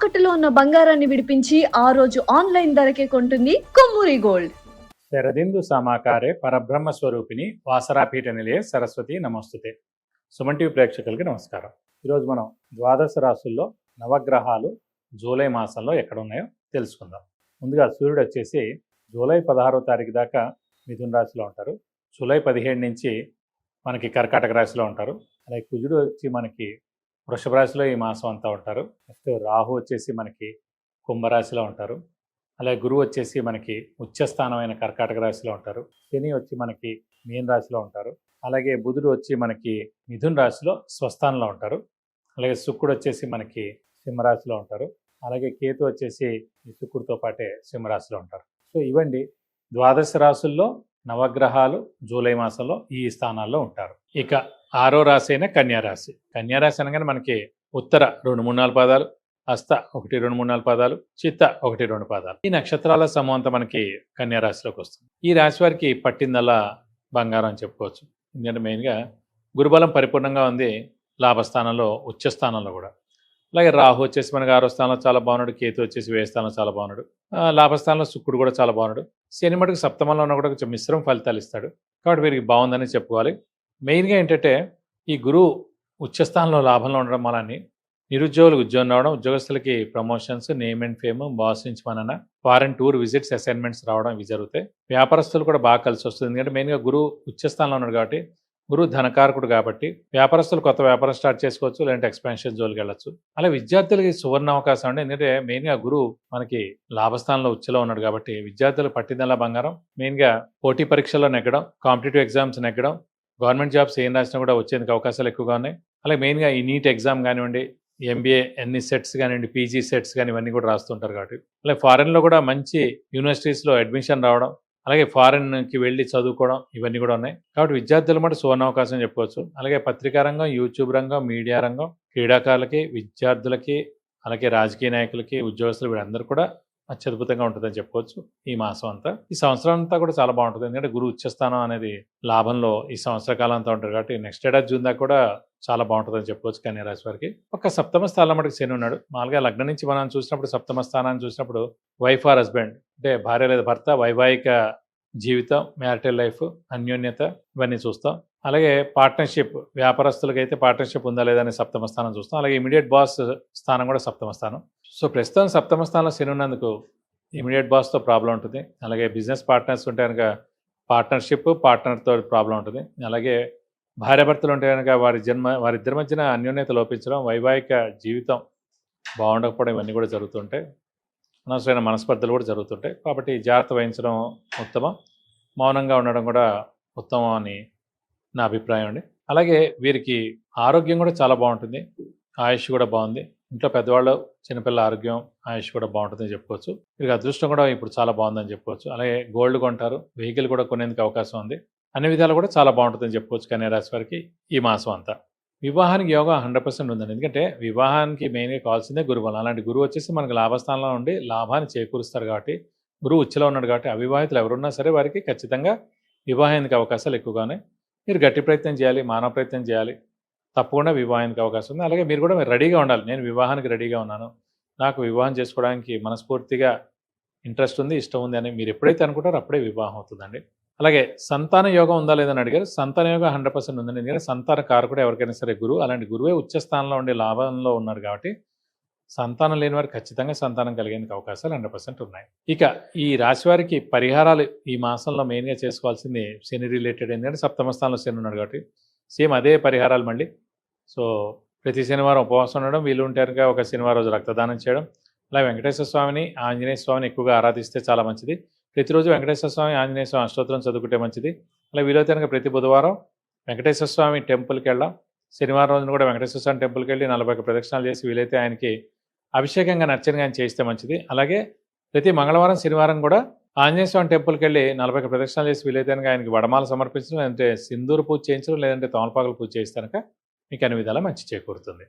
తాకట్టులో ఉన్న బంగారాన్ని విడిపించి ఆ రోజు ఆన్లైన్ ధరకే కొంటుంది కొమ్మూరి గోల్డ్. శరదిందు సమాకారే పరబ్రహ్మ స్వరూపిణి వాసరాపీఠ నిలయ సరస్వతి నమస్తుతే. సుమన్ టీవీ ప్రేక్షకులకి నమస్కారం. ఈరోజు మనం ద్వాదశ రాశుల్లో నవగ్రహాలు జూలై మాసంలో ఎక్కడ ఉన్నాయో తెలుసుకుందాం. ముందుగా సూర్యుడు వచ్చేసి జూలై 16వ తారీఖు దాకా మిథున రాశిలో ఉంటారు. జూలై 17 నుంచి మనకి కర్కాటక రాశిలో ఉంటారు. అలాగే కుజుడు వచ్చి మనకి వృషభ రాశిలో ఈ మాసం అంతా ఉంటారు. నెక్స్ట్ రాహు వచ్చేసి మనకి కుంభరాశిలో ఉంటారు. అలాగే గురువు వచ్చేసి మనకి ఉచ్చస్థానమైన కర్కాటక రాశిలో ఉంటారు. శని వచ్చి మనకి మీన రాశిలో ఉంటారు. అలాగే బుధుడు వచ్చి మనకి మిథున రాశిలో స్వస్థానంలో ఉంటారు. అలాగే శుక్రుడు వచ్చేసి మనకి సింహరాశిలో ఉంటారు. అలాగే కేతు వచ్చేసి ఈ శుక్రుడితో పాటే సింహరాశిలో ఉంటారు. సో ఇవండి ద్వాదశ రాశుల్లో నవగ్రహాలు జూలై మాసంలో ఈ స్థానాల్లో ఉంటారు. ఇక 6వ రాశి అయిన కన్యారాశి. కన్యారాశి అనగానే మనకి ఉత్తర 2, 3, 4 పాదాలు, హస్త 1, 2, 3, 4 పాదాలు, చిత్త 1, 2 పాదాలు. ఈ నక్షత్రాల సమూహం అంతా మనకి కన్యారాశిలోకి వస్తుంది. ఈ రాశి వారికి పట్టిందల్లా బంగారం అని చెప్పుకోవచ్చు. ఎందుకంటే మెయిన్గా గురుబలం పరిపూర్ణంగా ఉంది. లాభస్థానంలో ఉచ్చస్థానంలో కూడా. అలాగే రాహు వచ్చేసి మనకి 6వ స్థానంలో చాలా బాగున్నాడు. కేతు వచ్చేసి 10వ స్థానంలో చాలా బాగున్నాడు. లాభస్థానంలో శుక్రుడు కూడా చాలా బాగున్నాడు. శని మటుకు సప్తమంలో ఉన్న కూడా కొంచెం మిశ్రమ ఫలితాలు ఇస్తాడు. కాబట్టి వీరికి బాగుందని చెప్పుకోవాలి. మెయిన్గా ఏంటంటే ఈ గురువు ఉచ్చస్థానంలో లాభంలో ఉండడం వలన నిరుద్యోగులకు ఉద్యోగం రావడం, ఉద్యోగస్తులకి promotions, name and fame, boss నుంచి మన ఫారెన్ టూర్ విజిట్స్, అసైన్మెంట్స్ రావడం ఇవి జరుగుతాయి. వ్యాపారస్తులు కూడా బాగా కలిసి వస్తుంది. ఎందుకంటే మెయిన్గా గురువు ఉచ్చస్థానంలో ఉన్నాడు కాబట్టి, గురువు ధనకారకుడు కాబట్టి వ్యాపారస్తులు కొత్త వ్యాపారం స్టార్ట్ చేసుకోవచ్చు, లేదంటే ఎక్స్పాన్షన్ జోలికి వెళ్ళచ్చు. అలా విద్యార్థులకి సువర్ణ అవకాశం అండి. ఎందుకంటే మెయిన్గా గురువు మనకి లాభస్థానంలో ఉచ్చలో ఉన్నాడు కాబట్టి విద్యార్థులు పట్టిందల్లా బంగారం. మెయిన్గా పోటీ పరీక్షల్లో నెగ్గడం, కాంపిటేటివ్ ఎగ్జామ్స్ నెగ్గడం, గవర్నమెంట్ జాబ్స్ ఏం రాసినా కూడా వచ్చేందుకు అవకాశాలు ఎక్కువగా ఉన్నాయి. అలాగే మెయిన్గా ఈ నీట్ ఎగ్జామ్ కానివ్వండి, ఎంబీఏ ఎన్ని సెట్స్ కానివ్వండి, పీజీ సెట్స్ కానీ ఇవన్నీ కూడా రాస్తుంటారు కాబట్టి. అలాగే ఫారెన్లో కూడా మంచి యూనివర్సిటీస్లో అడ్మిషన్ రావడం, అలాగే ఫారెన్కి వెళ్ళి చదువుకోవడం ఇవన్నీ కూడా ఉన్నాయి. కాబట్టి విద్యార్థులు మటు సువర్ణ అవకాశం చెప్పుకోవచ్చు. అలాగే పత్రికా రంగం, యూట్యూబ్ రంగం, మీడియా రంగం, క్రీడాకారులకి, విద్యార్థులకి, అలాగే రాజకీయ నాయకులకి, ఉద్యోగస్తులు వీళ్ళందరూ కూడా అత్యద్భుతంగా ఉంటుందని చెప్పుకోవచ్చు ఈ మాసం అంతా. ఈ సంవత్సరం అంతా కూడా చాలా బాగుంటుంది. ఎందుకంటే గురువు ఉచ్చస్థానం అనేది లాభంలో ఈ సంవత్సర కాలం అంతా ఉంటుంది కాబట్టి నెక్స్ట్ ఏడాది జూన్ దాకా కూడా చాలా బాగుంటుందని చెప్పుకోవచ్చు కన్యా రాశి వారికి. ఒక సప్తమ స్థానంలో మటుకు శని ఉన్నాడు. మామూలుగా లగ్నం నుంచి మనం చూసినప్పుడు సప్తమ స్థానాన్ని చూసినప్పుడు వైఫ్ ఆర్ హస్బెండ్ అంటే భార్య లేదా భర్త, వైవాహిక జీవితం, మ్యారిటల్ లైఫ్, అన్యోన్యత ఇవన్నీ చూస్తాం. అలాగే పార్ట్నర్షిప్, వ్యాపారస్తులకైతే పార్ట్నర్షిప్ ఉందా లేదా అనే సప్తమ స్థానం చూస్తాం. అలాగే ఇమీడియట్ బాస్ స్థానం కూడా సప్తమ స్థానం. సో ప్రస్తుతం సప్తమ స్థానంలో శని ఉన్నందుకు ఇమీడియట్ బాస్తో ప్రాబ్లం ఉంటుంది. అలాగే బిజినెస్ పార్ట్నర్స్ ఉంటే కనుక పార్ట్నర్షిప్, పార్ట్నర్తో ప్రాబ్లం ఉంటుంది. అలాగే భార్యాభర్తలు ఉంటే కనుక వారిద్దరి మధ్యన అన్యోన్యత లోపించడం, వైవాహిక జీవితం బాగుండకపోవడం ఇవన్నీ కూడా జరుగుతుంటాయి. అనవసరమైన మనస్పర్ధలు కూడా జరుగుతుంటాయి. కాబట్టి జాగ్రత్త వహించడం ఉత్తమం, మౌనంగా ఉండడం కూడా ఉత్తమం అని నా అభిప్రాయం అండి. అలాగే వీరికి ఆరోగ్యం కూడా చాలా బాగుంటుంది. ఆయుష్ కూడా బాగుంది. ఇంట్లో పెద్దవాళ్ళు, చిన్నపిల్లల ఆరోగ్యం, ఆయుష్ కూడా బాగుంటుందని చెప్పుకోవచ్చు. వీరికి అదృష్టం కూడా ఇప్పుడు చాలా బాగుందని చెప్పుకోవచ్చు. అలాగే గోల్డ్ కొంటారు, వెహికల్ కూడా కొనేందుకు అవకాశం ఉంది. అన్ని విధాలు కూడా చాలా బాగుంటుందని చెప్పుకోవచ్చు కన్యా రాశి వారికి ఈ మాసం అంతా. వివాహానికి యోగా 100% ఉందండి. ఎందుకంటే వివాహానికి మెయిన్గా కావాల్సిందే గురుబలం. అలాంటి గురువు వచ్చేసి మనకు లాభస్థానంలో ఉండి లాభాన్ని చేకూరుస్తారు కాబట్టి, గురువు ఉచ్చలో ఉన్నాడు కాబట్టి అవివాహితులు ఎవరున్నా సరే వారికి ఖచ్చితంగా వివాహానికి అవకాశాలు ఎక్కువగానే. మీరు గట్టి ప్రయత్నం చేయాలి, మానవ ప్రయత్నం చేయాలి, తప్పకుండా వివాహానికి అవకాశం ఉంది. అలాగే మీరు రెడీగా ఉండాలి. నేను వివాహానికి రెడీగా ఉన్నాను, నాకు వివాహం చేసుకోవడానికి మనస్ఫూర్తిగా ఇంట్రెస్ట్ ఉంది, ఇష్టం ఉంది అని మీరు ఎప్పుడైతే అనుకుంటారో అప్పుడే వివాహం అవుతుందండి. అలాగే సంతాన యోగం ఉందా లేదని అడిగారు. సంతాన యోగం 100% ఉందండి. ఎందుకంటే సంతాన కారకుడు ఎవరికైనా సరే గురువు. అలాంటి గురువే ఉచ్చస్థానంలో ఉండే లాభంలో ఉన్నాడు కాబట్టి సంతానం లేని వారికి ఖచ్చితంగా సంతానం కలిగేందుకు అవకాశాలు 100% ఉన్నాయి. ఇక ఈ రాశి వారికి పరిహారాలు ఈ మాసంలో మెయిన్గా చేసుకోవాల్సింది శని రిలేటెడ్. ఎందుకంటే సప్తమ స్థానంలో శని ఉన్నాడు కాబట్టి సేమ్ అదే పరిహారాలు మళ్ళీ. సో ప్రతి శనివారం ఉపవాసం ఉండడం, వీలు ఉంటే కనుక ఒక శనివారం రోజు రక్తదానం చేయడం, అలాగే వెంకటేశ్వర స్వామిని, ఆంజనేయ స్వామిని ఎక్కువగా ఆరాధిస్తే చాలా మంచిది. ప్రతిరోజు వెంకటేశ్వర స్వామి, ఆంజనేయ స్వామి అష్టోత్తరం చదువుకుంటే మంచిది. అలా వీలైతే కనుక ప్రతి బుధవారం వెంకటేశ్వర స్వామి టెంపుల్కి వెళ్ళాం. శనివారం రోజున కూడా వెంకటేశ్వర స్వామి టెంపుల్కి వెళ్ళి 41 ప్రదక్షిణాలు చేసి వీలైతే ఆయనకి అభిషేకంగా నచ్చనిగా ఆయన చేయిస్తే మంచిది. అలాగే ప్రతి మంగళవారం, శనివారం కూడా ఆంజనేయ స్వామి టెంపుల్కి వెళ్ళి 41 ప్రదక్షిణాలు చేసి వీలైతే కనుక ఆయనకి వడమాల సమర్పించడం, లేదంటే సింధూరు పూజ చేయించడం, లేదంటే తమలపాకులు పూజ చేస్తే కనుక మీకు అన్ని విధాలా మంచి చేకూరుతుంది.